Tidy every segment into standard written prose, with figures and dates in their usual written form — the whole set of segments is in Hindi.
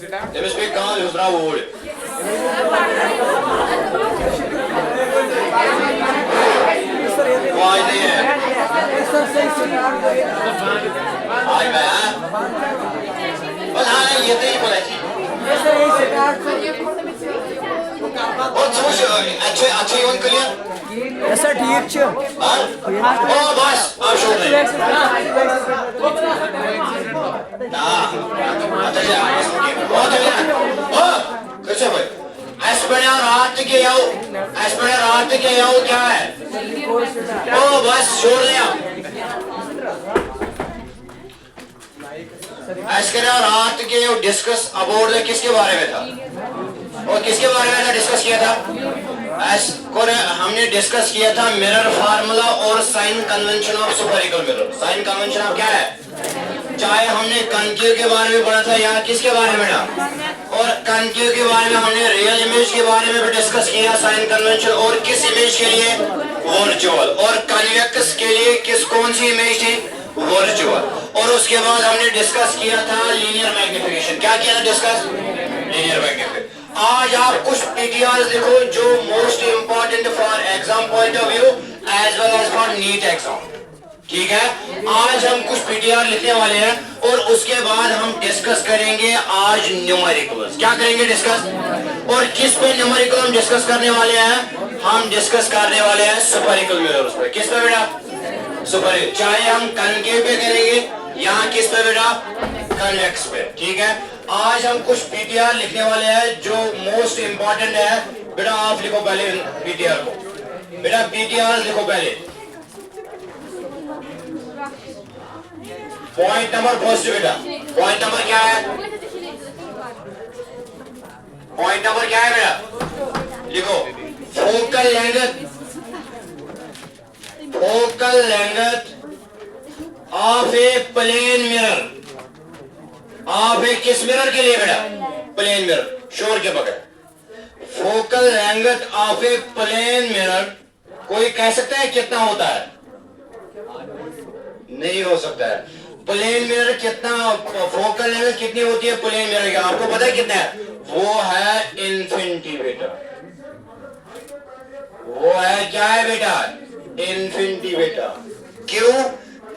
Demiş pek kanaal hüzra vur. Vay diye. Ay be. Bana ये तो ही बोला थी. और समझ अच्छे यूं कलियर. ऐसा ठीक छे. हाँ. ओ बस आप शोर नहीं. ना. अच्छा जा. ओ चलिए. ओ कैसे भाई? एस्पेरिया रात के याओ क्या है? ओ बस छोड़ दिया. एस्पेरिया रात के डिस्कस अबाउट किसके बारे में था? और किसके बारे में था डिस्कस किया था? हमने डिस्कस किया था मिरर फार्मूला और sign convention of spherical mirror. Sign convention of क्या है? चाहे हमने कनकेव के बारे में पढ़ा था या किसके बारे में था? और कनकेव के बारे में हमने रियल इमेज के बारे में भी डिस्कस किया साइन कन्वेंशन. और किस इमेज के लिए? वर्चुअल. और कन्वेक्स के लिए कौन सी इमेज थी? वर्चुअल. और उसके बाद हमने डिस्कस किया था लीनियर मैग्निफिकेशन. क्या किया था डिस्कस? Linear magnification. आज आप कुछ पीटीआर लिखो जो most important for exam point of view as well as for NEET exam. ठीक है, आज हम कुछ पीटीआर लिखने वाले हैं और उसके बाद हम डिस्कस करेंगे आज न्यूमेरिकल्स. क्या करेंगे डिस्कस? और किस पे न्यूमेरिकल हम डिस्कस करने वाले हैं? हम डिस्कस करने वाले हैं सुपर इक्वल मिरर्स पे. किस पे बेटा? सुपर. चाहे हम कनकेव पे करेंगे या किस पे बेटा? कन्वेक्स पे. ठीक है, आज हम कुछ पीटीआर लिखने वाले हैं जो मोस्ट इंपॉर्टेंट है. बेटा आप लिखो पहले पीटीआर को. बेटा पीटीआर लिखो पहले. पॉइंट नंबर फर्स्ट बेटा. पॉइंट नंबर क्या है? पॉइंट नंबर क्या है बेटा? लिखो. Focal length. Focal length of a plane mirror. आप एक किस मिरर के लिए बेटा? Plane mirror. शोर के बगैर. Focal length of a plane mirror. कोई कह सकता है कितना होता है? नहीं हो सकता है. प्लेन मिरर कितना, फोकल लेंथ कितनी होती है प्लेन मिरर की? आपको पता है कितना है? वो है इन्फिनिटी बेटा. वो है क्या है बेटा? इन्फिनिटी बेटा. क्यों?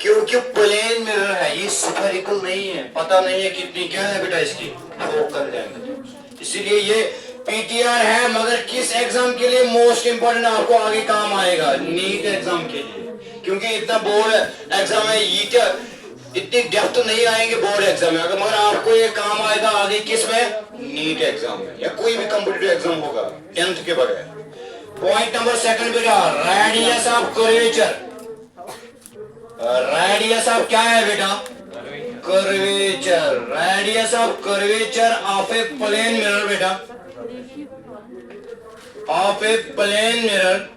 क्योंकि प्लेन मिरर है, ये स्फेरिकल नहीं है. पता नहीं है कितनी क्या है बेटा इसकी फोकल लेंथ. इसीलिए ये पीटीआर है, मगर किस एग्जाम के लिए मोस्ट इंपोर्टेंट आपको आगे काम आएगा? नीट एग्जाम के लिए. क्योंकि इतना बोर्ड एग्जाम है, ये क्या इतनी डेप्थ नहीं आएंगे बोर्ड एग्जाम में, मगर आपको ये काम आएगा आगे किस में? नीट एग्जाम में या कोई भी कॉम्पिटिटिव एग्जाम होगा 10th के बगैर. पॉइंट नंबर सेकंड बेटा, radius of curvature. Radius of क्या है बेटा? Curvature. Radius of curvature of a plane mirror बेटा. Of a plane mirror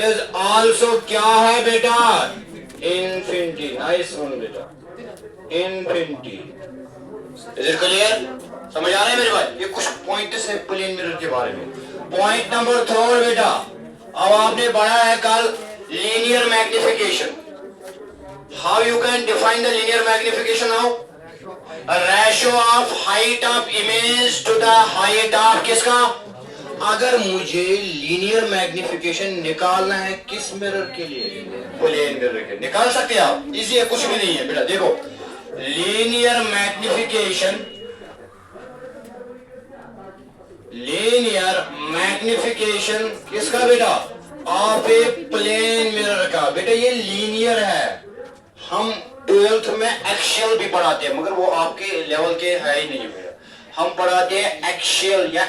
is also क्या है बेटा? इन्फिनिटी. नाइस वन बेटा. इन्फिनिटी. Is it clear? समझ आ रहा है मेरे भाई? ये कुछ पॉइंट्स है प्लेन मिरर के बारे में. पॉइंट नंबर थर्ड बेटा, अब आपने पढ़ा है कल linear magnification. How you can define the linear magnification? Now ratio of height of image to the height of किसका? अगर मुझे लीनियर मैग्निफिकेशन निकालना है किस मिरर के लिए? प्लेन मिरर के. निकाल सकते हैं आप, इजी है, कुछ भी नहीं है बेटा. देखो लीनियर मैग्निफिकेशन, लीनियर मैग्निफिकेशन किसका बेटा? ऑफ ए प्लेन मिरर का. बेटा ये लीनियर है. हम 12th में एक्सियल भी पढ़ाते हैं, मगर वो आपके लेवल के है ही नहीं बेटा. हम पढ़ाते हैं एक्सियल या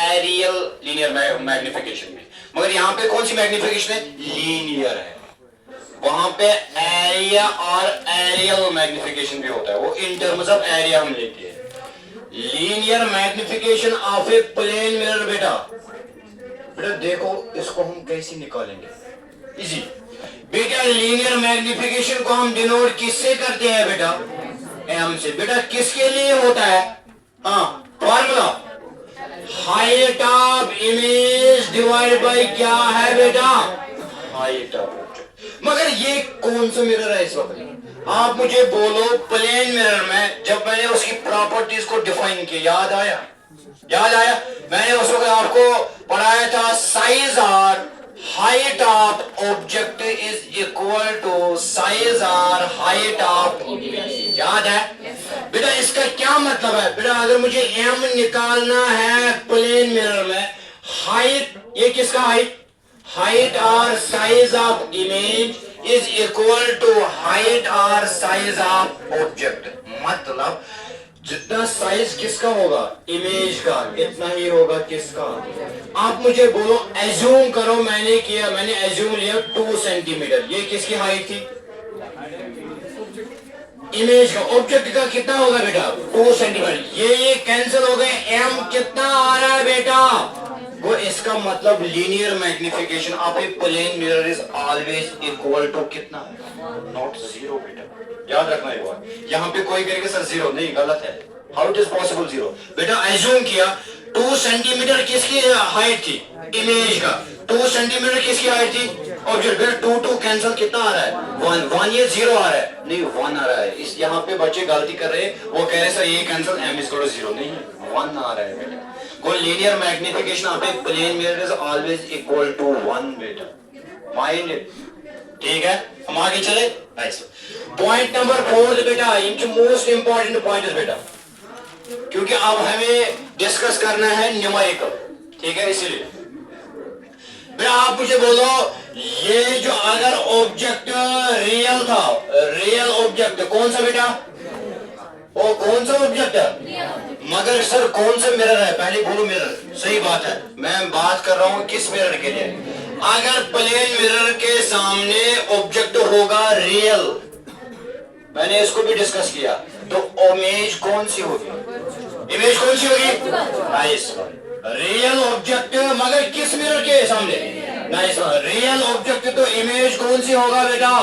एरियल लीनियर मैग्निफिकेशन में, मगर यहाँ पे कौन सी मैग्निफिकेशन है? लीनियर है. वहां पे एरिया और एरियल मैग्निफिकेशन भी होता है, वो इन टर्म्स ऑफ एरिया हम लेते हैं. Linear magnification of a plane mirror बेटा. बेटा देखो इसको हम कैसे निकालेंगे? इजी बेटा. लीनियर मैग्निफिकेशन को हम डिनोट किससे करते हैं बेटा? एम से. बेटा किसके लिए होता है? हाँ, formula height of image divide by क्या है बेटा? Height of. मगर ये कौन सा मिरर है इस वक्त? आप मुझे बोलो प्लेन मिरर में जब मैंने उसकी प्रॉपर्टी एज्यूम किया, याद आया? याद आया? मैंने उस वक्त आपको पढ़ाया था साइज और height of object is equal to size और हाइट ऑफ इमेज। याद है बेटा? इसका क्या मतलब है बेटा? अगर मुझे एम निकालना है प्लेन मिरर में, हाइट, ये किसका हाइट? हाइट और size of image is equal to height और साइज ऑफ ऑब्जेक्ट। मतलब जितना साइज किसका होगा? इमेज का, इतना ही होगा किसका? आप मुझे बोलो, एज्यूम करो, मैंने एज्यूम लिया 2 सेंटीमीटर, ये किसकी हाइट थी? इमेज का। ऑब्जेक्ट का कितना होगा बेटा? 2 सेंटीमीटर। ये कैंसिल हो गए, एम कितना आ रहा है बेटा? वो इसका मतलब linear magnification of a plane mirror is always equal to कितना? नॉट 0 बेटा, याद रखना एक बार। यहाँ पे कोई कहेगा सर 0, नहीं, गलत है। How it is possible 0? बेटा एज्यूम किया 2 सेंटीमीटर किसकी हाइट थी? इमेज का। 2 सेंटीमीटर किसकी हाइट थी? ऑब्जेक्ट। बेटा 2 2 कैंसिल कितना आ रहा है? 1 ये 0 आ रहा है, नहीं 1 आ रहा है। इस यहाँ पे बच्चे गलती कर रहे हैं, वो कह रहे सर ये cancel, M is equal to 0, नहीं 1 आ रहा है बेटा। Linear magnification of a plane mirror is always equal to 1 बेटा, माइंड इट। ठीक है, हम आगे चले। पॉइंट नंबर 4 बेटा, इनकी मोस्ट इंपॉर्टेंट पॉइंट है बेटा, क्योंकि अब हमें डिस्कस करना है न्यूमेरिकल। ठीक है, इसीलिए बेटा आप मुझे बोलो, ये जो अगर ऑब्जेक्ट रियल था, रियल ऑब्जेक्ट कौन सा बेटा? वो कौन सा ऑब्जेक्ट है? मगर सर कौन सा मिरर है? पहले बोलो मिरर। सही बात है, मैं बात कर रहा हूं किस मिरर के लिए? अगर प्लेन मिरर के सामने ऑब्जेक्ट होगा रियल, मैंने इसको भी डिस्कस किया, तो इमेज कौन सी होगी? इमेज कौन सी होगी? नाइस, रियल ऑब्जेक्ट, मगर किस मिरर के सामने? नाइस, रियल ऑब्जेक्ट, तो इमेज कौन सी होगा बेटा?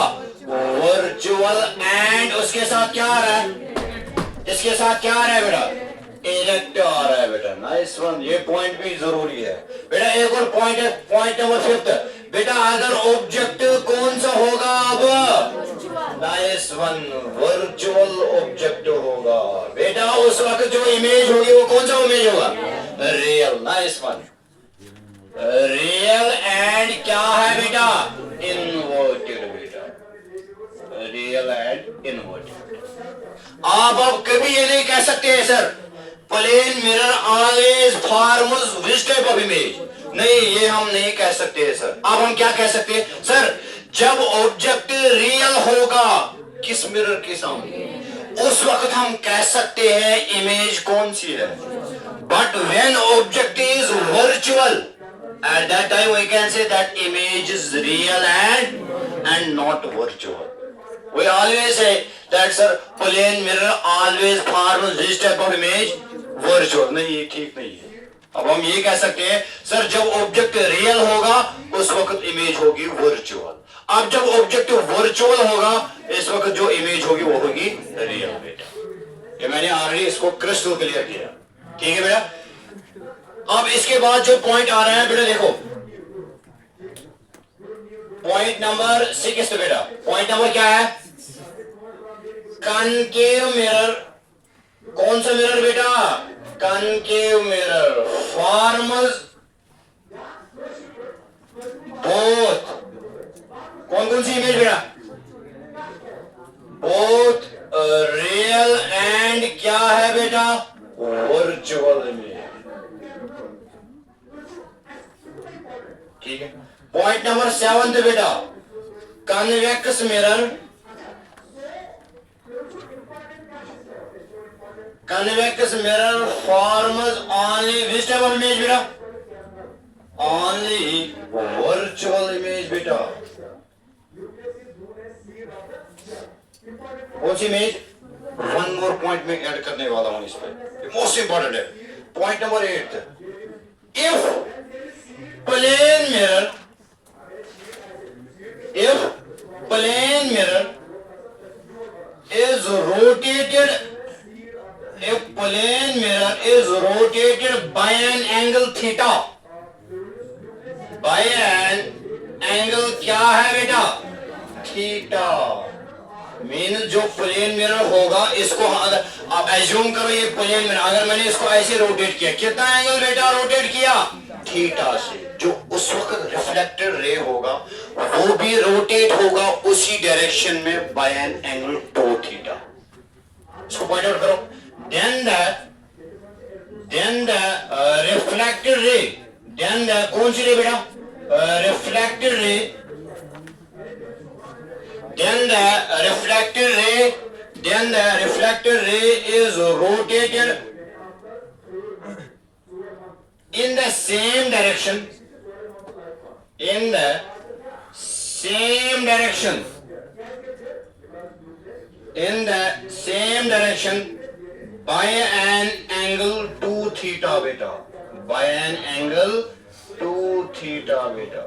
वर्चुअल। एंड उसके साथ क्या आ रहा है? इसके साथ क्या आ रहा है बेटा? इरेक्ट आ रहा है बेटा। नाइस वन, ये पॉइंट भी जरूरी है बेटा। एक और पॉइंट है, पॉइंट नंबर 5 बेटा, अगर ऑब्जेक्ट कौन सा होगा अब? नाइस वन, वर्चुअल ऑब्जेक्ट होगा बेटा। उस वक्त जो इमेज होगी वो कौन सा इमेज होगा? Real. Nice one, real. And क्या है बेटा? इनवर्टेड बेटा, रियल एंड इनवर्टेड। आप अब कभी ये नहीं कह सकते हैं sir plane mirror always forms which type of image, नहीं, ये हम नहीं कह सकते हैं सर। अब हम क्या कह सकते हैं सर? जब ऑब्जेक्ट रियल होगा किस मिरर के सामने, उस वक्त हम कह सकते हैं इमेज कौन सी है। But when object is virtual, at that time we can say that image is real and not virtual. We always say that sir plane mirror always forms this type of image virtual. नहीं, ये ठीक नहीं है। अब हम ये कह सकते हैं सर जब ऑब्जेक्ट रियल होगा उस वक्त इमेज होगी वर्चुअल। अब जब ऑब्जेक्ट वर्चुअल होगा इस वक्त जो इमेज होगी वो होगी रियल बेटा। ये मैंने ऑलरेडी इसको क्रिस्टल क्लियर किया। ठीक है बेटा। अब इसके बाद जो पॉइंट आ रहा है बेटा, देखो पॉइंट नंबर 6 बेटा। पॉइंट नंबर क्या है? Concave mirror. कौन सा मिरर बेटा? कनकेव मिरर फॉर्म्स बोथ, कौन सी इमेज बेटा? बोथ रियल एंड क्या है बेटा? Virtual image. ठीक है। पॉइंट नंबर 7 बेटा, convex mirror. Convex mirror forms only which type of image बेटा? ओनली वर्चुअल इमेज बेटा। कौन सी इमेज? वन मोर पॉइंट में ऐड करने वाला हूं इस पे, मोस्ट इंपॉर्टेंट है। Point number 8, if plane mirror, if plane mirror is rotated, if plane mirror is rotated by an angle theta, by an angle क्या है बेटा? थीटा। मीन जो प्लेन मिरर होगा इसको अगर आप एज्यूम करो ये प्लेन मिरर, अगर मैंने इसको ऐसे रोटेट किया, कितना एंगल बेटा रोटेट किया? थीटा से। जो उस वक्त रिफ्लेक्टेड रे होगा वो भी रोटेट होगा उसी डायरेक्शन में बाय एन एंगल 2 थीटा। इसको पॉइंट आउट करो। Then the reflected ray, then the कौन सी रे बेटा? Reflected ray, then the reflected ray is rotated in the same direction, by an angle 2 theta beta, by an angle 2 theta beta।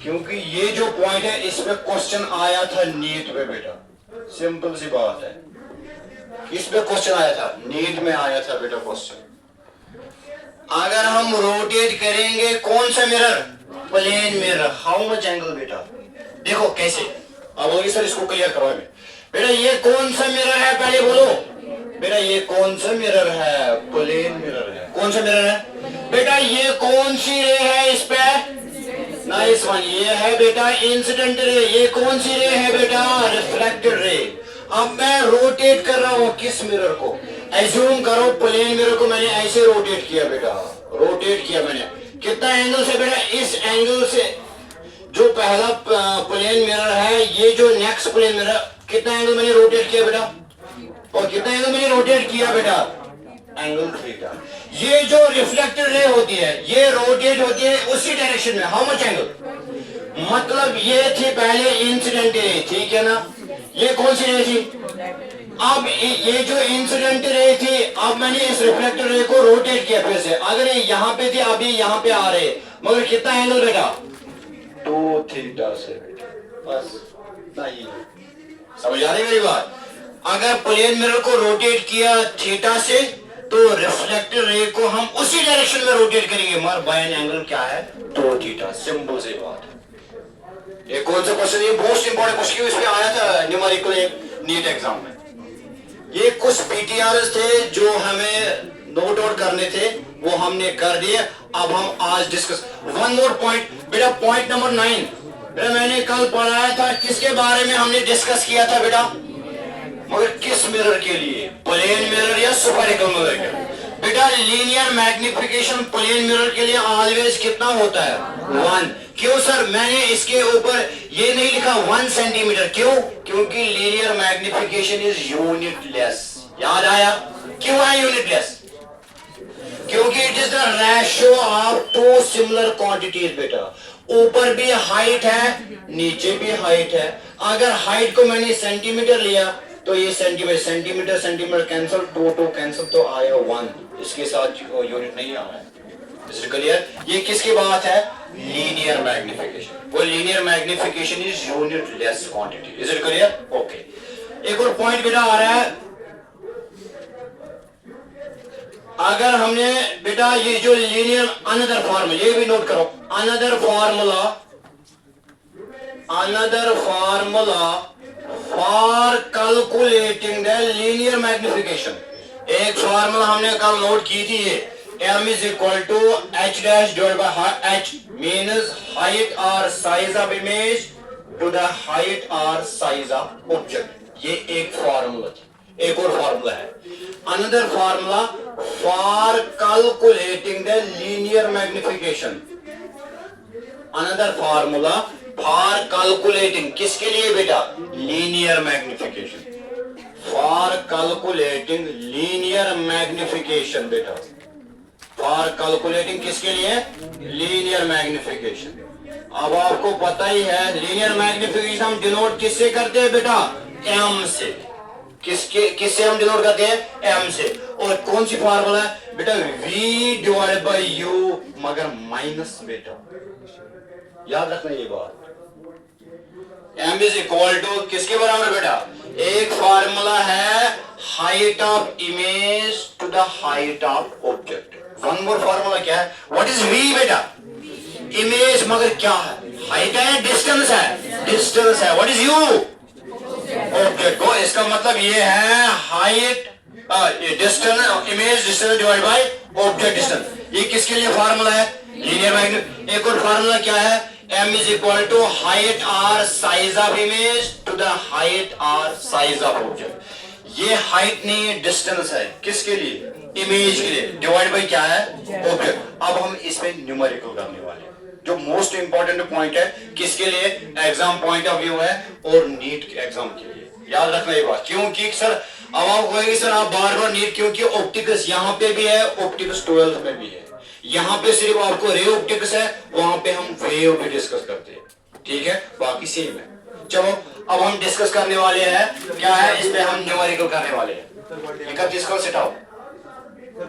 क्योंकि ये जो पॉइंट है इस पे क्वेश्चन आया था नीट पे बेटा, सिंपल सी बात है। इस पे क्वेश्चन आया था, नीट में आया था बेटा क्वेश्चन। अगर हम रोटेट करेंगे कौन सा mirror? Plane mirror, how much angle बेटा? देखो कैसे, अब वही सर इसको क्लियर करवाए बेटा। ये कौन सा मिरर है पहले बोलो बेटा, ये कौन सा मिरर है? प्लेन मिरर है। कौन सा मिरर है बेटा? ये कौन सी रे है इस पे? नाइस वन, ये है बेटा इंसिडेंट रे। ये कौन सी रे है बेटा? Reflected ray. अब मैं रोटेट कर रहा हूं किस मिरर को? एज्यूम करो प्लेन मिरर को मैंने ऐसे रोटेट किया बेटा, रोटेट किया मैंने कितना एंगल से बेटा? इस एंगल से। जो पहला प्लेन मिरर है, ये जो नेक्स्ट प्लेन मिरर, कितना एंगल मैंने रोटेट किया बेटा? और कितना एंगल मैंने रोटेट किया बेटा? Angle theta. ये जो रिफ्लेक्टेड रे होती है ये रोटेट होती है उसी डायरेक्शन में, हाउ मच एंगल? मतलब ये थी पहले इंसिडेंट रे, ठीक है ना? ये कौन सी रे थी? अब ये जो इंसिडेंट रे थी, अब मैंने इस रिफ्लेक्टेड रे को रोटेट किया फिर से। अगर ये यहाँ पे थी, अभी यहाँ पे आ रहे, मगर कितना एंगल बेटा? 2 थीटा से बेटा, बस नहीं। समझ आ रही मेरी बात? अगर प्लेन मिरर को रोटेट किया थीटा से तो रिफ्लेक्टेड रे को हम उसी डायरेक्शन में रोटेट करेंगे, मगर बाय एन एंगल क्या है? 2 थीटा। सिंपल सी बात है। ये कौन सा क्वेश्चन? ये मोस्ट इंपॉर्टेंट क्वेश्चन इसमें आया था न्यूमेरिकल नीट एग्जाम में। ये कुछ पीटीआरएस थे जो हमें नोट आउट करने थे, वो हमने कर दिए। अब हम आज डिस्कस वन मोर पॉइंट बेटा, पॉइंट नंबर 9 बेटा। मैंने कल पढ़ाया था, किसके बारे में हमने डिस्कस किया था बेटा? मगर किस मिरर के लिए? प्लेन मिरर या सुपरिकल मिरर के लिए? बेटा लीनियर मैग्निफिकेशन प्लेन मिरर के लिए ऑलवेज कितना होता है? 1। क्यों सर मैंने इसके ऊपर ये नहीं लिखा 1 सेंटीमीटर? क्यों? क्योंकि लीनियर मैग्निफिकेशन इज यूनिटलेस। याद आया? क्यों है यूनिटलेस? क्योंकि it is the ratio of 2 similar quantities बेटा। ऊपर भी हाइट है, नीचे भी हाइट है। अगर हाइट को मैंने सेंटीमीटर लिया तो ये सेंटीमीटर सेंटीमीटर कैंसिल, 2 कैंसिल, तो आया 1। इसके साथ यूनिट नहीं आ रहा है। Is it clear? ये किसकी बात है? Linear magnification. वो linear magnification is unitless quantity. Is it clear? Okay. एक और पॉइंट बेटा आ रहा है। अगर हमने बेटा ये जो लीनियर अनदर फार्मूला, ये भी नोट करो, another formula for calculating the linear magnification. एक फार्मूला हमने कल नोट की थी, ये m is equal to h dash divided by h means height or size of image to the height or size of object। ये एक फार्मूला थी। एक और फार्मूला है, another formula for calculating the linear magnification. Another formula for calculating, किसके लिए बेटा? Linear magnification. For calculating linear magnification बेटा, फॉर कैलकुलेटिंग किसके लिए? Linear magnification. अब आपको पता ही है लीनियर मैग्निफिकेशन हम डिनोट किससे करते हैं बेटा? m से। किससे हम डिनोट करते हैं? m से। और कौन सी फार्मूला है बेटा? v डिवाइडेड बाय u, मगर माइनस बेटा। याद रखना ये बात। m इज इक्वल टू किसके बराबर बेटा? एक फार्मूला है height of image to the height of object. One more formula क्या है? व्हाट इज v बेटा? इमेज, मगर क्या है? हाइट है, डिस्टेंस है? डिस्टेंस है। What is u? ऑब्जेक्ट को। इसका मतलब ये है height distance, image distance divide by object distance. ये किसके लिए फार्मूला है? Linear magnet. एक और फार्मूला क्या है? m is equal to height or size of image to the height or size of object. ये हाइट नहीं डिस्टेंस है, किसके लिए? इमेज के लिए, डिवाइड बाय क्या है? ऑब्जेक्ट। अब हम इस पे न्यूमेरिकल करने वाले हैं, जो मोस्ट इंपॉर्टेंट पॉइंट है किसके लिए? एग्जाम पॉइंट ऑफ व्यू है और नीट के एग्जाम के लिए। याद रखना ये बात, क्योंकि सर अब आप कहेंगे सर आप बार बार नीट, क्योंकि ऑप्टिक्स यहाँ पे भी है, ऑप्टिक्स 12th में भी है। यहाँ पे सिर्फ आपको रे ऑप्टिक्स है, वहां पे हम वेव भी डिस्कस करते हैं, ठीक है? बाकी सेम है। चलो अब हम डिस्कस करने वाले हैं क्या है, इस पे हम न्यूमेरिकल करने वाले हैं। 31 को सेट आओ।